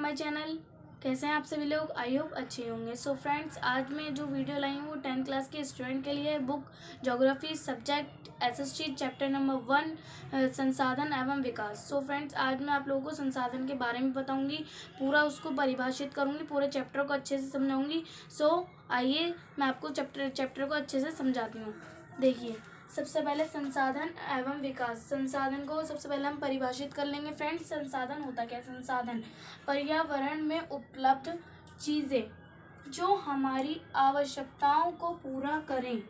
My channel. कैसे हैं आप सभी लोग? आई होप अच्छे होंगे। सो फ्रेंड्स, आज मैं जो वीडियो लाई हूँ वो 10th क्लास के स्टूडेंट के लिए book geography subject SST chapter number 1 संसाधन एवं विकास। सो फ्रेंड्स, आज मैं आप लोगों को संसाधन के बारे में बताऊंगी, पूरा उसको परिभाषित करूंगी, पूरे चैप्टर को अच्छे से समझाऊंगी। सो आइए मैं आपको चैप्टर को अच्छे से समझाती हूँ। देखिए, सबसे पहले संसाधन एवं विकास। संसाधन को सबसे पहले हम परिभाषित कर लेंगे फ्रेंड्स। संसाधन होता क्या है? संसाधन पर्यावरण में उपलब्ध चीज़ें जो हमारी आवश्यकताओं को पूरा करें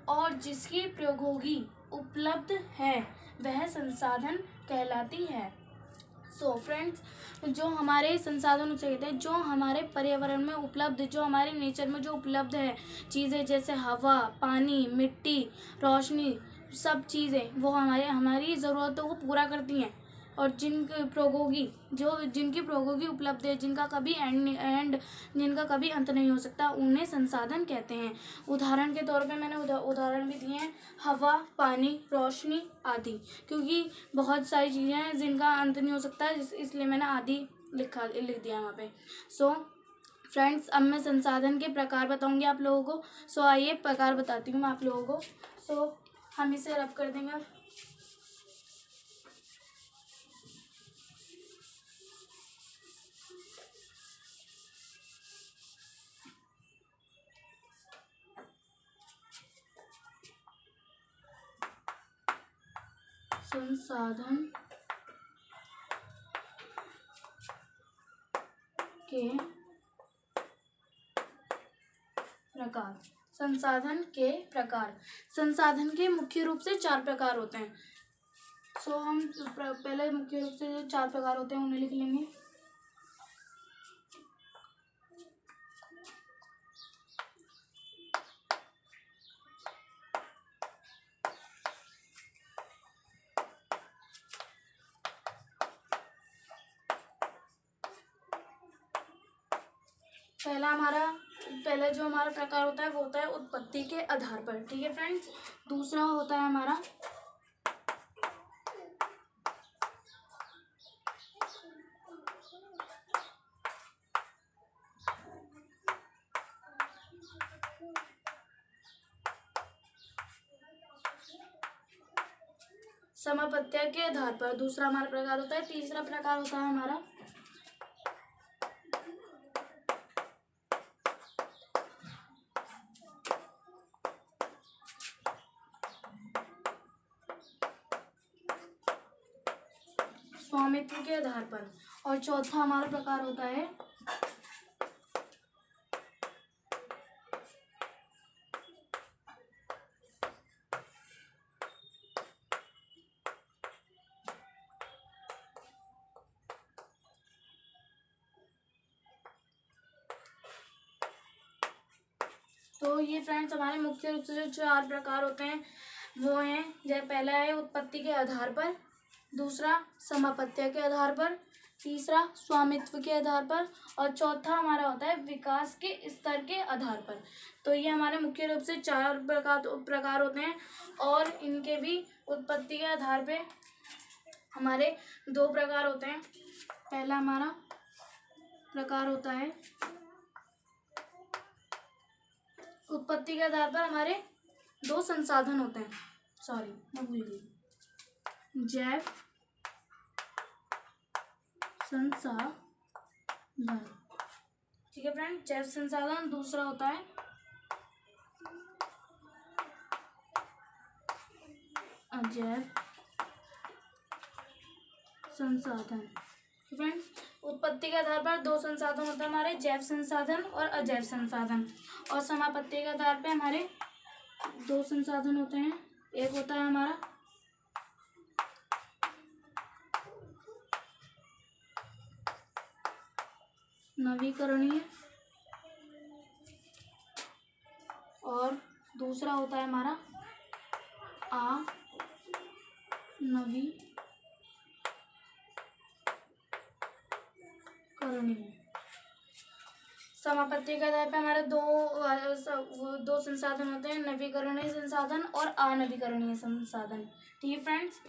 और जिसकी प्रौद्योगिकी उपलब्ध है वह संसाधन कहलाती है। सो फ्रेंड्स, जो हमारे संसाधन उसे कहते हैं जो हमारे पर्यावरण में उपलब्ध, जो हमारे नेचर में जो उपलब्ध है चीज़ें, जैसे हवा, पानी, मिट्टी, रोशनी, सब चीज़ें वो हमारी ज़रूरतों को पूरा करती हैं और जिनकी प्रौद्योगिकी उपलब्ध है, जिनका कभी अंत नहीं हो सकता, उन्हें संसाधन कहते हैं। उदाहरण के तौर पे मैंने उदाहरण भी दिए हैं, हवा, पानी, रोशनी आदि, क्योंकि बहुत सारी चीज़ें हैं जिनका अंत नहीं हो सकता, इसलिए मैंने आदि लिख दिया वहाँ पे। सो फ्रेंड्स, अब मैं संसाधन के प्रकार बताऊंगी आप लोगों को। सो आइए प्रकार बताती हूँ मैं आप लोगों को। सो हम इसे रब कर देंगे अब। संसाधन के प्रकार। संसाधन के प्रकार, संसाधन के मुख्य रूप से 4 प्रकार होते हैं। सो हम पहले मुख्य रूप से जो 4 प्रकार होते हैं उन्हें लिख लेंगे। पहला जो हमारा प्रकार होता है वो होता है उत्पत्ति के आधार पर। ठीक है फ्रेंड्स। दूसरा होता है हमारा समापत्य के आधार पर। दूसरा हमारा प्रकार होता है। तीसरा प्रकार होता है हमारा स्वामित्व के आधार पर। और चौथा हमारा प्रकार होता है तो ये फ्रेंड्स हमारे मुख्य रूप से जो 4 प्रकार होते हैं वो हैं, जैसे पहला है उत्पत्ति के आधार पर, दूसरा समापत्य के आधार पर, तीसरा स्वामित्व के आधार पर और चौथा हमारा होता है विकास के स्तर के आधार पर। तो ये हमारे मुख्य रूप से 4 प्रकार होते हैं और इनके भी उत्पत्ति के आधार पे हमारे 2 प्रकार होते हैं। पहला हमारा प्रकार होता है उत्पत्ति के आधार पर हमारे 2 संसाधन होते हैं। सॉरी, मैं भूल गई। जैव संसाधन। ठीक है फ्रेंड, जैव संसाधन। दूसरा होता है अजैव संसाधन। फ्रेंड्स, उत्पत्ति के आधार पर 2 संसाधन होते हैं हमारे, जैव संसाधन और अजैव संसाधन। और समापत्ति के आधार पे हमारे 2 संसाधन होते हैं। एक होता है हमारा नवीकरणीय और दूसरा होता है हमारा अनवीकरणीय। समापत्ति के आधार पे हमारे दो संसाधन होते हैं, नवीकरणीय संसाधन और अनवीकरणीय संसाधन। ठीक है फ्रेंड्स।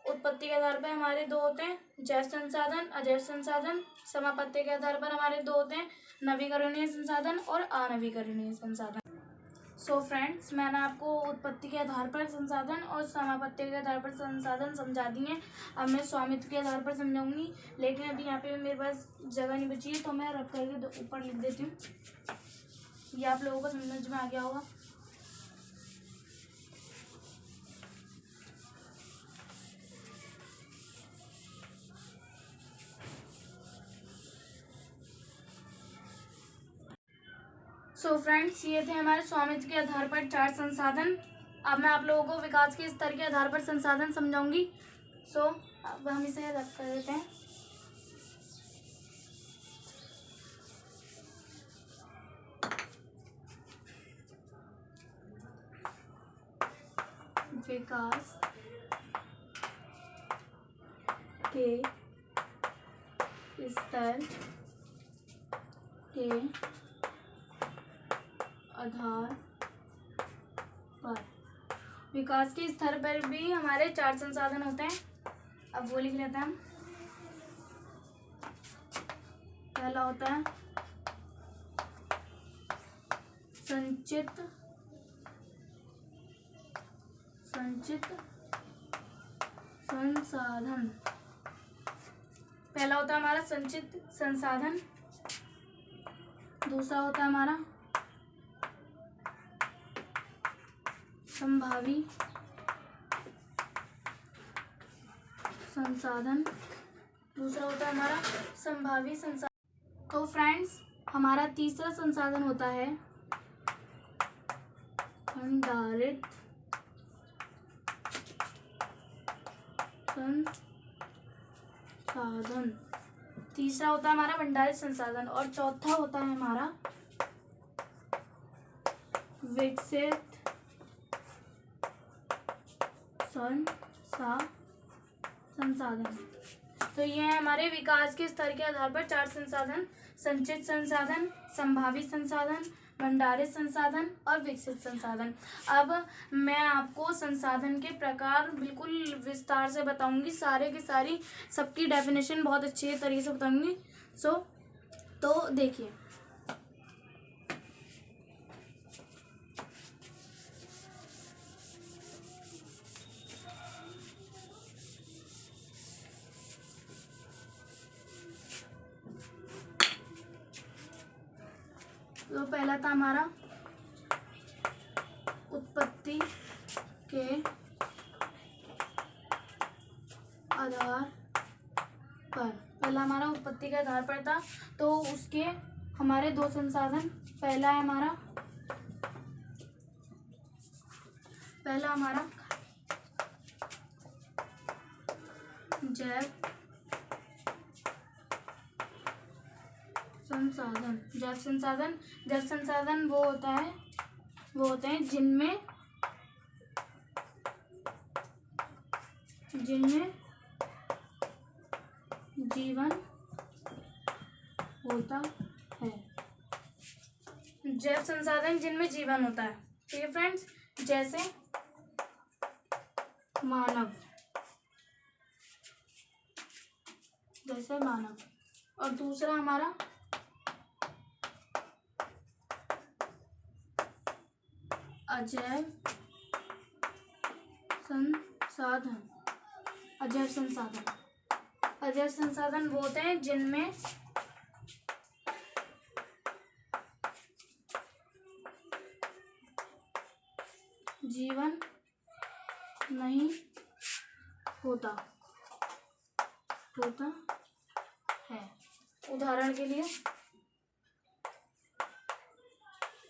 उत्पत्ति के आधार पर हमारे दो होते हैं, जैव संसाधन, अजैव संसाधन। समापत्ति के आधार पर हमारे दो होते हैं, नवीकरणीय संसाधन और अनवीकरणीय संसाधन। सो फ्रेंड्स, मैंने आपको उत्पत्ति के आधार पर संसाधन और समापत्ति के आधार पर संसाधन समझा दिए। अब मैं स्वामित्व के आधार पर समझाऊंगी, लेकिन अभी यहाँ पे मेरे पास जगह नहीं बची है, तो मैं रख करके ऊपर लिख देती हूँ। ये आप लोगों को समझ में आ गया होगा। सो फ्रेंड्स, ये थे हमारे स्वामित्व के आधार पर 4 संसाधन। अब मैं आप लोगों को विकास के स्तर के आधार पर संसाधन समझाऊंगी। सो अब हम इसे रख कर देते हैं। विकास के स्तर के आधार पर, विकास के स्तर पर भी हमारे 4 संसाधन होते हैं। अब वो लिख लेते हैं हम। पहला होता है संचित संसाधन। पहला होता है हमारा संचित संसाधन। दूसरा होता है हमारा संभावी संसाधन। दूसरा होता है हमारा संभावी संसाधन। तो फ्रेंड्स, हमारा तीसरा संसाधन होता है भंडारित संसाधन। तीसरा होता है हमारा भंडारित संसाधन। और चौथा होता है हमारा विकसित संसाधन। तो ये है हमारे विकास के स्तर के आधार पर 4 संसाधन: संचित संसाधन, संभावित संसाधन, भंडारित संसाधन और विकसित संसाधन। अब मैं आपको संसाधन के प्रकार बिल्कुल विस्तार से बताऊंगी, सारे की सारी सबकी डेफिनेशन बहुत अच्छे तरीके से बताऊंगी। तो देखिए, तो पहला था हमारा उत्पत्ति के आधार पर। पहला हमारा उत्पत्ति के आधार पर था, तो उसके हमारे 2 संसाधन। पहला हमारा जैव संसाधन वो होते हैं जिनमें जीवन होता है। जैव संसाधन जिनमें जीवन होता है, ठीक है फ्रेंड्स, जैसे मानव। और दूसरा हमारा अजैव संसाधन वो होते हैं जिनमें जीवन नहीं होता है। उदाहरण के लिए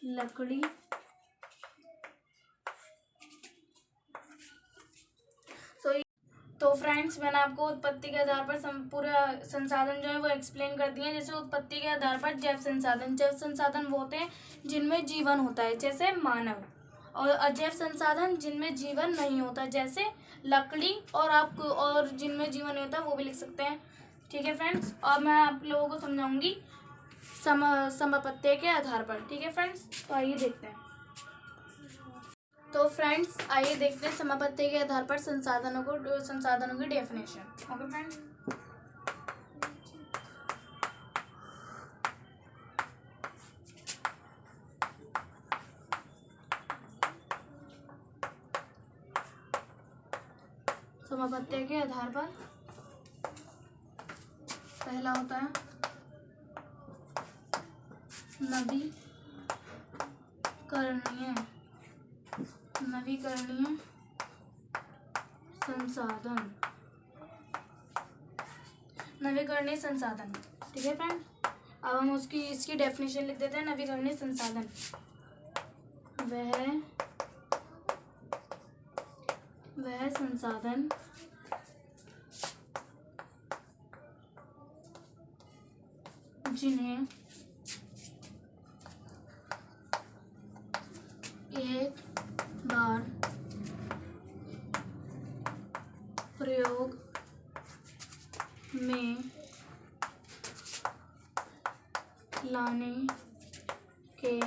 लकड़ी, तो फ्रेंड्स, मैंने आपको उत्पत्ति के आधार पर पूरा संसाधन जो है वो एक्सप्लेन कर दिए। जैसे उत्पत्ति के आधार पर जैव संसाधन वो होते हैं जिनमें जीवन होता है, जैसे मानव। और अजैव संसाधन जिनमें जीवन नहीं होता, जैसे लकड़ी। और जिनमें जीवन नहीं होता वो भी लिख सकते हैं, ठीक है फ्रेंड्स। और मैं आप लोगों को समझाऊंगी समापत्ति के आधार पर, ठीक है फ्रेंड्स। तो आइए देखते हैं। तो फ्रेंड्स आइए देखते हैं समापत्ति के आधार पर संसाधनों की डेफिनेशन। ओके फ्रेंड्स, समापत्ति के आधार पर पहला होता है नवीकरणीय संसाधन। नवीकरणीय संसाधन, ठीक है फ्रेंड। अब हम इसकी डेफिनेशन लिख देते हैं। नवीकरणीय संसाधन वह संसाधन जिन्हें एक बार प्रयोग में लाने के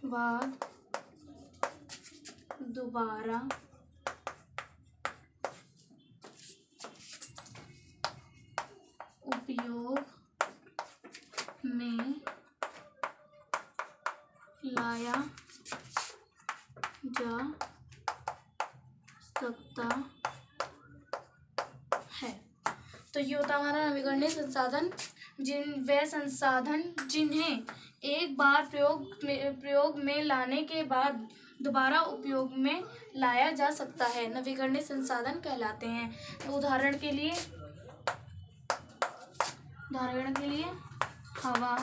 बाद दोबारा उपयोग में लाया जा सकता है। तो ये होता हमारा नवीकरणीय संसाधन। वह संसाधन जिन्हें एक बार प्रयोग में लाने के बाद दोबारा उपयोग में लाया जा सकता है, नवीकरणीय संसाधन कहलाते हैं। उदाहरण के लिए हवा,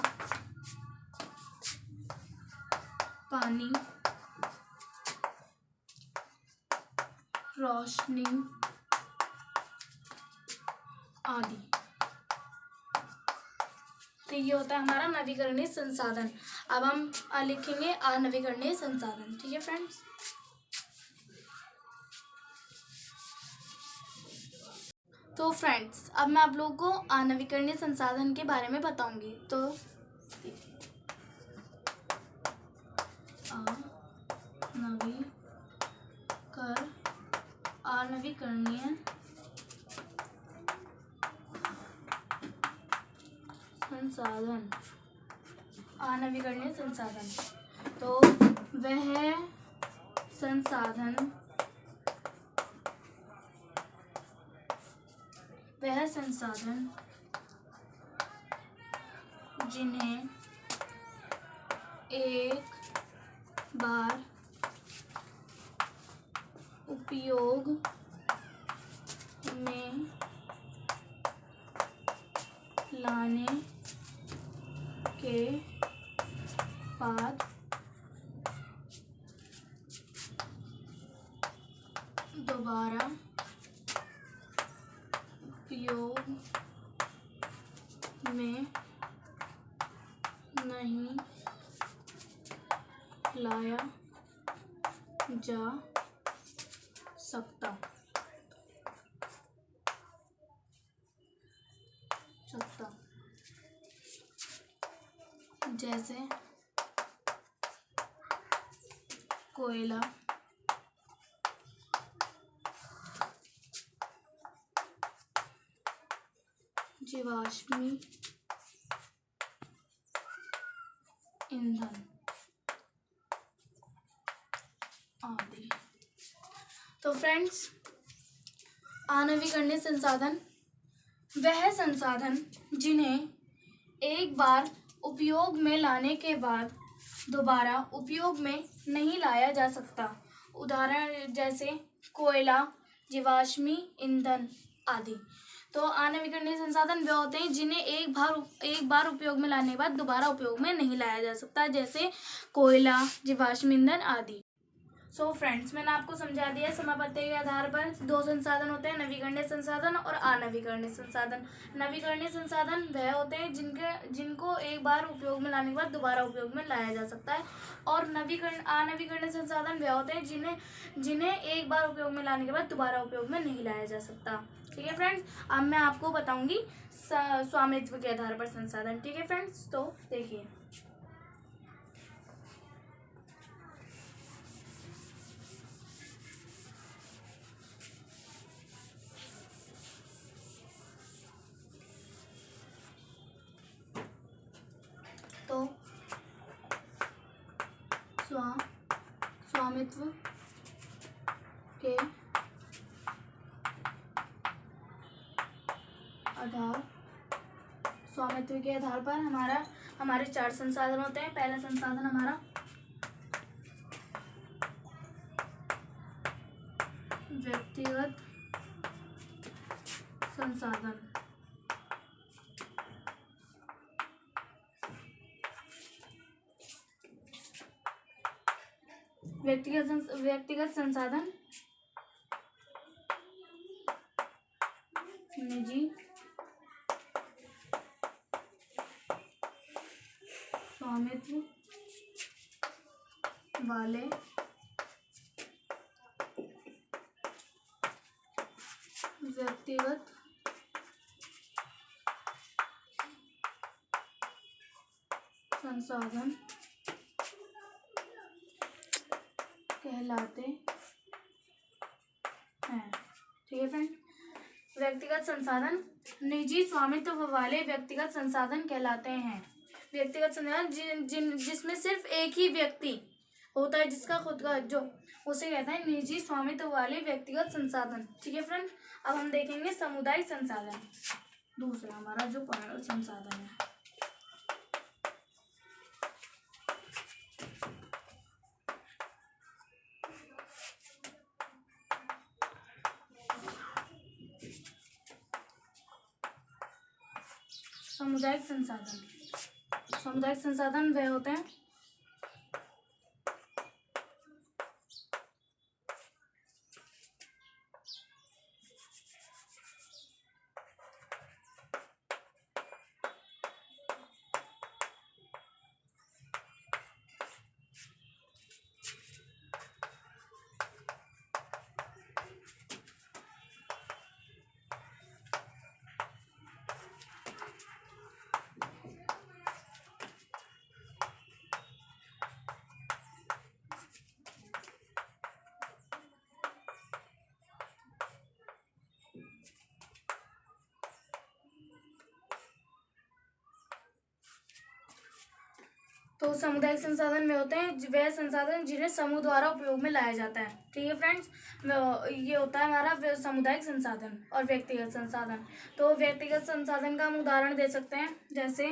पानी, रोशनी आदि। तो ये होता है हमारा नवीकरणीय संसाधन। अब हम लिखेंगे अनवीकरणीय संसाधन, ठीक है फ्रेंड्स। तो फ्रेंड्स अब मैं आप लोगों को अनवीकरणीय संसाधन के बारे में बताऊंगी। तो अनवीकरणीय संसाधन, तो वह संसाधन जिन्हें एक बार उपयोग में लाने के बाद दोबारा उपयोग में नहीं लाया जा सकता। जैसे कोयला, जीवाश्मी ईंधन आदि। तो फ्रेंड्स अनवीकरणीय संसाधन वह संसाधन जिन्हें एक बार उपयोग में लाने के बाद दोबारा उपयोग में नहीं लाया जा सकता। उदाहरण जैसे कोयला, जीवाश्मी ईंधन आदि। तो अनवीकरणीय संसाधन वे होते हैं जिन्हें एक बार उपयोग में लाने के बाद दोबारा उपयोग में नहीं लाया जा सकता, जैसे कोयला, जीवाश्मी ईंधन आदि। सो फ्रेंड्स मैंने आपको समझा दिया समापत्ति के आधार पर दो संसाधन होते हैं, नवीकरणीय संसाधन और अनवीकरणीय संसाधन। नवीकरणीय संसाधन वह होते हैं जिनको एक बार उपयोग में लाने के बाद दोबारा उपयोग में लाया जा सकता है, और अनवीकरणीय संसाधन वह होते हैं जिन्हें एक बार उपयोग में लाने के बाद दोबारा उपयोग में नहीं लाया जा सकता। ठीक है फ्रेंड्स, अब मैं आपको बताऊंगी स्वामित्व के आधार पर संसाधन। ठीक है फ्रेंड्स, तो देखिए स्वामित्व के आधार पर हमारे 4 संसाधन होते हैं। पहला संसाधन हमारा व्यक्तिगत संसाधन। व्यक्तिगत संसाधन निजी स्वामित्व वाले व्यक्तिगत संसाधन कहलाते हैं। ठीक है फ्रेंड, व्यक्तिगत संसाधन निजी स्वामित्व वाले व्यक्तिगत संसाधन कहलाते हैं। व्यक्तिगत संसाधन जिसमें सिर्फ एक ही व्यक्ति होता है, जिसका खुद का जो, उसे कहते हैं निजी स्वामित्व वाले व्यक्तिगत संसाधन। ठीक है फ्रेंड, अब हम देखेंगे सामुदायिक संसाधन, दूसरा हमारा जो संसाधन है। सामुदायिक संसाधन वह होते हैं तो सामुदायिक संसाधन में होते हैं वह संसाधन जिन्हें समूह द्वारा उपयोग में लाया जाता है। ठीक है फ्रेंड्स, ये होता है हमारा सामुदायिक संसाधन और व्यक्तिगत संसाधन। तो व्यक्तिगत संसाधन का हम उदाहरण दे सकते हैं, जैसे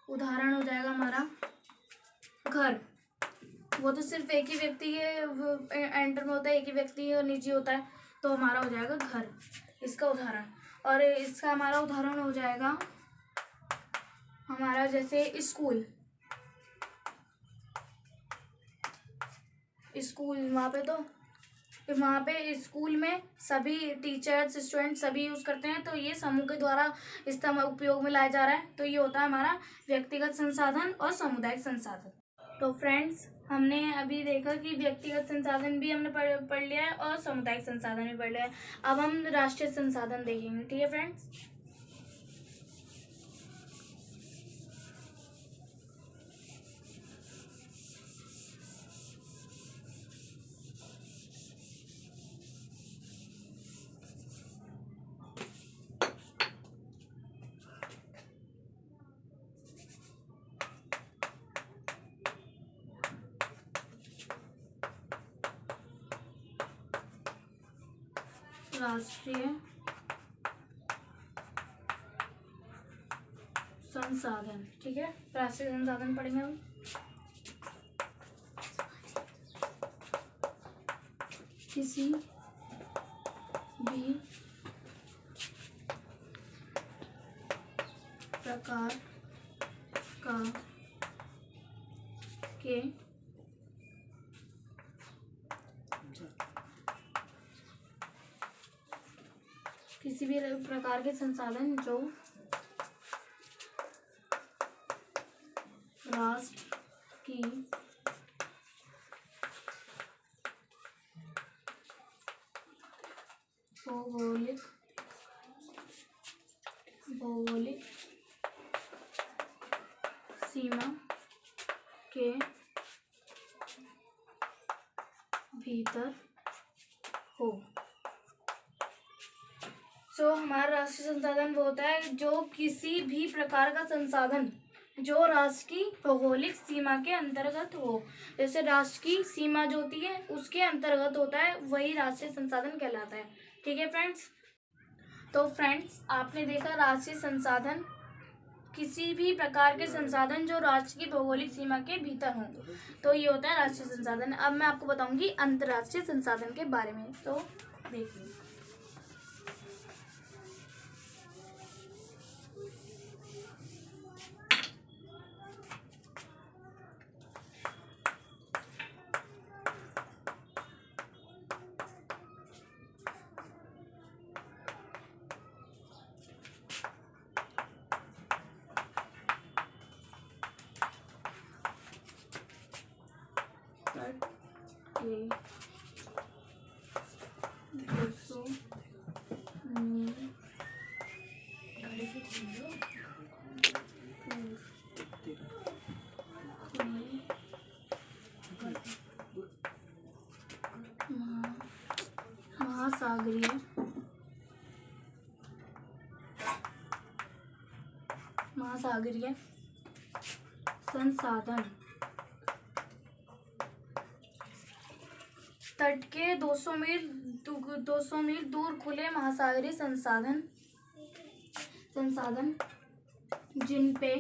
उदाहरण हो जाएगा हमारा घर। वो तो सिर्फ एक ही व्यक्ति के एंटर में होता है, एक ही व्यक्ति और निजी होता है, तो हमारा हो जाएगा घर, इसका उदाहरण। और इसका हमारा उदाहरण हो जाएगा हमारा जैसे स्कूल। वहाँ पे स्कूल में सभी टीचर्स स्टूडेंट सभी यूज़ करते हैं, तो ये समूह के द्वारा इस्तेमाल उपयोग में लाया जा रहा है। तो ये होता है हमारा व्यक्तिगत संसाधन और सामुदायिक संसाधन। तो फ्रेंड्स, हमने अभी देखा कि व्यक्तिगत संसाधन भी हमने पढ़ लिया है और सामुदायिक संसाधन भी पढ़ लिया है। अब हम राष्ट्रीय संसाधन देखेंगे। ठीक है फ्रेंड्स, राष्ट्रीय संसाधन। ठीक है, राष्ट्रीय संसाधन पढ़ेंगे हम। किसी भी प्रकार का के किसी भी प्रकार के संसाधन जो राष्ट्र की भौगोलिक सीमा के भीतर हो। तो हमारा राष्ट्रीय संसाधन वो होता है जो किसी भी प्रकार का संसाधन जो राष्ट्र की भौगोलिक सीमा के अंतर्गत हो। जैसे राष्ट्र की सीमा जो होती है उसके अंतर्गत होता है, वही राष्ट्रीय संसाधन कहलाता है। ठीक है फ्रेंड्स। तो फ्रेंड्स, आपने देखा राष्ट्रीय संसाधन किसी भी प्रकार के संसाधन जो राष्ट्र की भौगोलिक सीमा के भीतर हों, तो ये होता है राष्ट्रीय संसाधन। अब मैं आपको बताऊंगी अंतर्राष्ट्रीय संसाधन के बारे में, तो देखिए। ये 200 मील महासागरीय संसाधन तट के 200 मील दूर खुले महासागरीय संसाधन जिन पे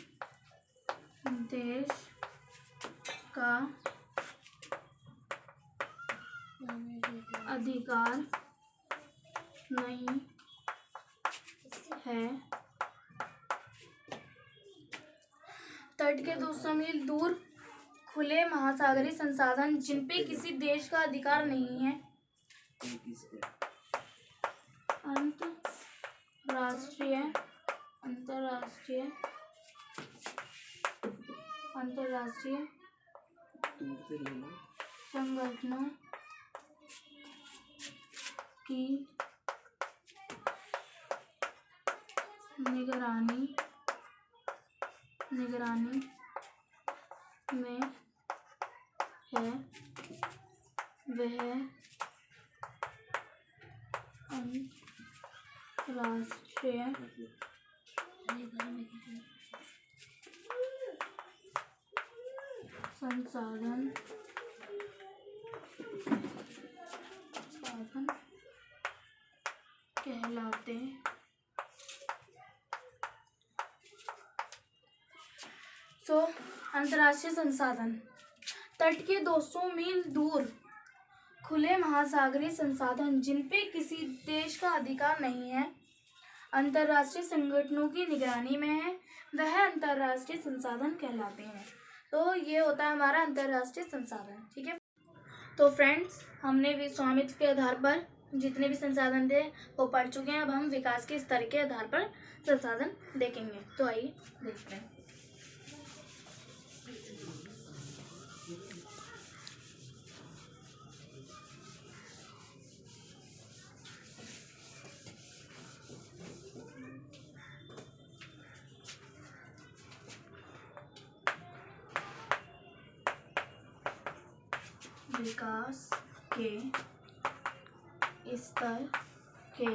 किसी देश का अधिकार नहीं है। तट के 200 मील दूर खुले महासागरीय संसाधन जिन पे किसी देश का अधिकार नहीं है। अंतरराष्ट्रीय संगठनों की निगरानी में है। वह अंतरराष्ट्रीय संसाधन कहलाते हैं। तो अंतर्राष्ट्रीय संसाधन तट के 200 मील दूर खुले महासागरीय संसाधन जिन पे किसी देश का अधिकार नहीं है, अंतर्राष्ट्रीय संगठनों की निगरानी में है, वह अंतर्राष्ट्रीय संसाधन कहलाते हैं। तो ये होता है हमारा अंतर्राष्ट्रीय संसाधन। ठीक है। तो फ्रेंड्स, हमने भी स्वामित्व के आधार पर जितने भी संसाधन थे वो पढ़ चुके हैं। अब हम विकास के स्तर के आधार पर संसाधन देखेंगे। तो आइए देखते हैं। विकास के स्तर के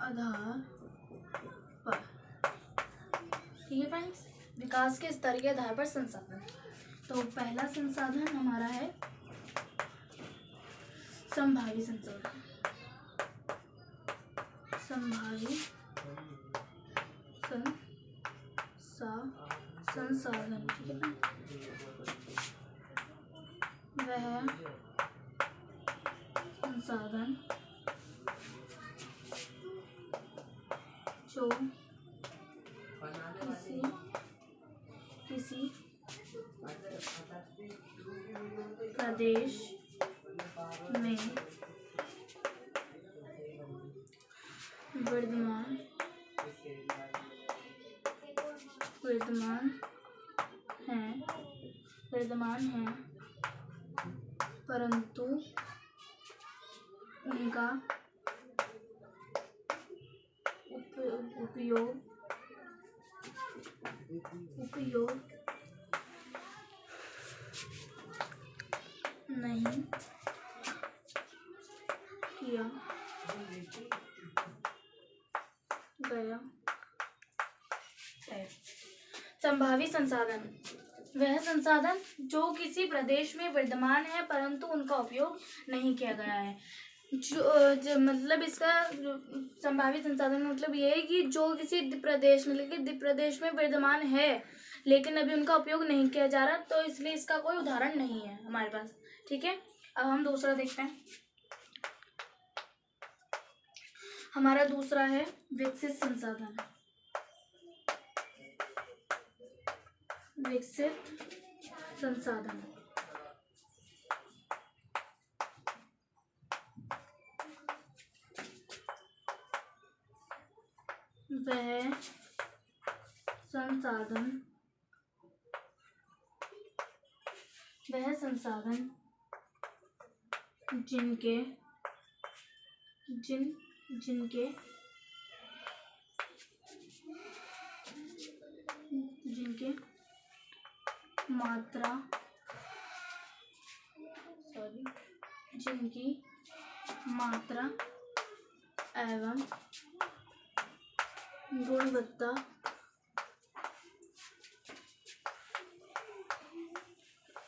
आधार पर। ठीक है फ्रेंड्स, विकास के स्तर के आधार पर संसाधन। तो पहला संसाधन हमारा है संभावी संसाधन। संसाधन, ठीक है। वह संसाधन जो किसी प्रदेश में विद्यमान है, परंतु उनका उपयोग नहीं किया गया है। संभावित संसाधन वह संसाधन जो किसी प्रदेश में विद्यमान है परंतु उनका उपयोग नहीं किया गया है। जो मतलब इसका संभावित संसाधन मतलब ये है कि जो किसी प्रदेश में विद्यमान है लेकिन अभी उनका उपयोग नहीं किया जा रहा, तो इसलिए इसका कोई उदाहरण नहीं है हमारे पास। ठीक है, अब हम दूसरा देखते हैं। हमारा दूसरा है विकसित संसाधन। विकसित संसाधन वह संसाधन जिनके जिनकी मात्रा एवं गुणवत्ता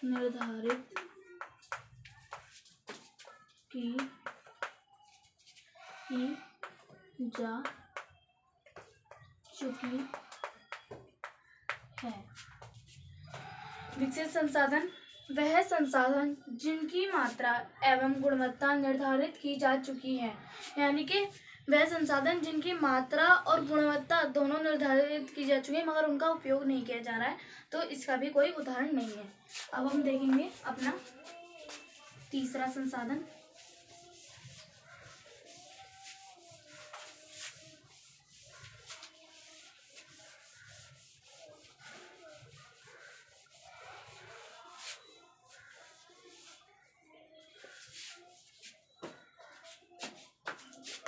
निर्धारित की जा चुकी है। विकसित संसाधन वह संसाधन जिनकी मात्रा एवं गुणवत्ता निर्धारित की जा चुकी है, यानी कि वह संसाधन जिनकी मात्रा और गुणवत्ता दोनों निर्धारित की जा चुकी है मगर उनका उपयोग नहीं किया जा रहा है, तो इसका भी कोई उदाहरण नहीं है। अब हम देखेंगे अपना तीसरा संसाधन।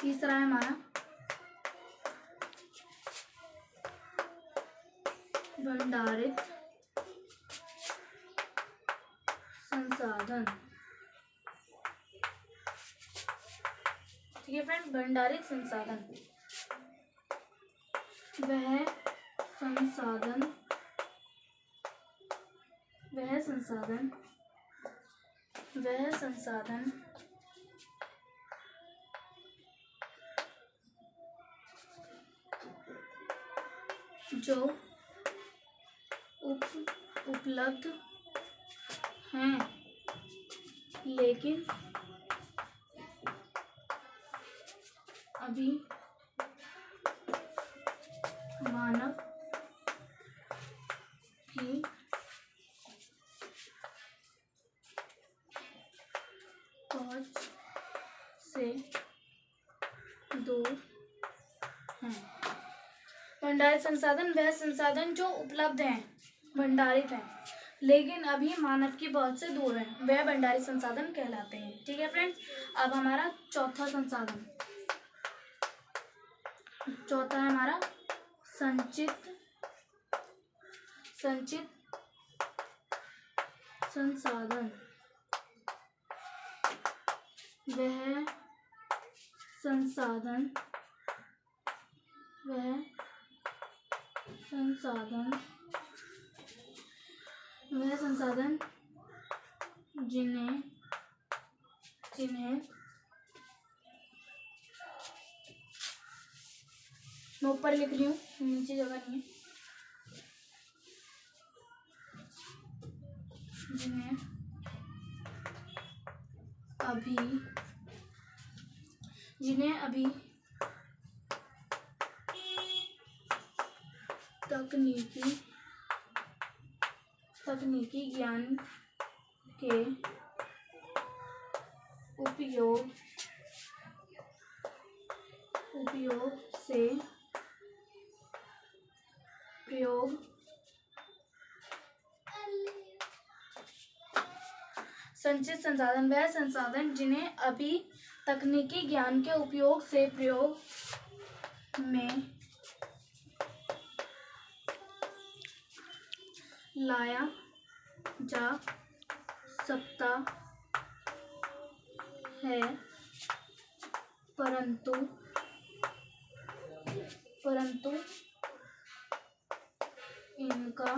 तीसरा है हमारा भंडारित संसाधन। ठीक है फ्रेंड, भंडारित संसाधन वह संसाधन जो उपलब्ध हैं लेकिन अभी मानव की पहुंच से दूर हैं। भंडारित संसाधन वह संसाधन जो उपलब्ध हैं, भंडारित हैं, लेकिन अभी मानव की पहुंच से दूर हैं, वह भंडारित संसाधन कहलाते हैं। ठीक है फ्रेंड्स, अब हमारा चौथा संसाधन, चौथा है हमारा संचित संसाधन। वह संसाधन जिन्हें मैं ऊपर लिख रही हूँ, नीचे जगह नहीं है, जिन्हें अभी तकनीकी ज्ञान के उपयोग से प्रयोग संचित संसाधन वह संसाधन जिन्हें अभी तकनीकी ज्ञान के उपयोग से प्रयोग में लाया जा सकता है, परंतु इनका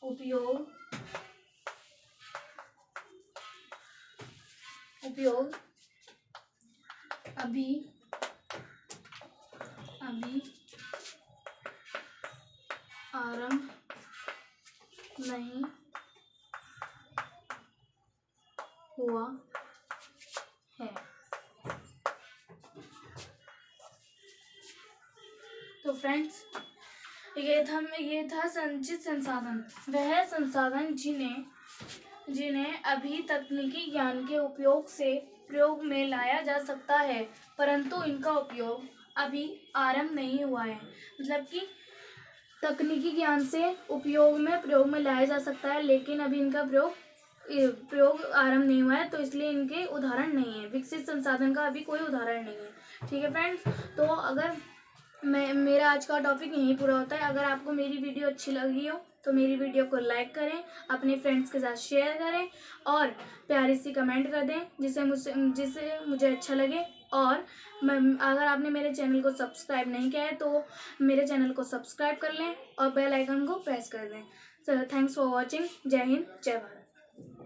उपयोग अभी आरंभ नहीं हुआ है। तो फ्रेंड्स, ये था संचित संसाधन, वह संसाधन जिन्हें अभी तकनीकी ज्ञान के उपयोग से प्रयोग में लाया जा सकता है, परंतु इनका उपयोग अभी आरंभ नहीं हुआ है। मतलब कि तकनीकी ज्ञान से प्रयोग में लाया जा सकता है, लेकिन अभी इनका प्रयोग आरंभ नहीं हुआ है, तो इसलिए इनके उदाहरण नहीं है। विकसित संसाधन का अभी कोई उदाहरण नहीं है। ठीक है फ्रेंड्स, तो अगर मेरा आज का टॉपिक यहीं पूरा होता है। अगर आपको मेरी वीडियो अच्छी लगी हो तो मेरी वीडियो को लाइक करें, अपने फ्रेंड्स के साथ शेयर करें और प्यारी सी कमेंट कर दें जिससे मुझे अच्छा लगे। और अगर आपने मेरे चैनल को सब्सक्राइब नहीं किया है तो मेरे चैनल को सब्सक्राइब कर लें और बेल आइकन को प्रेस कर दें। So thanks for watching. जय हिंद, जय भारत।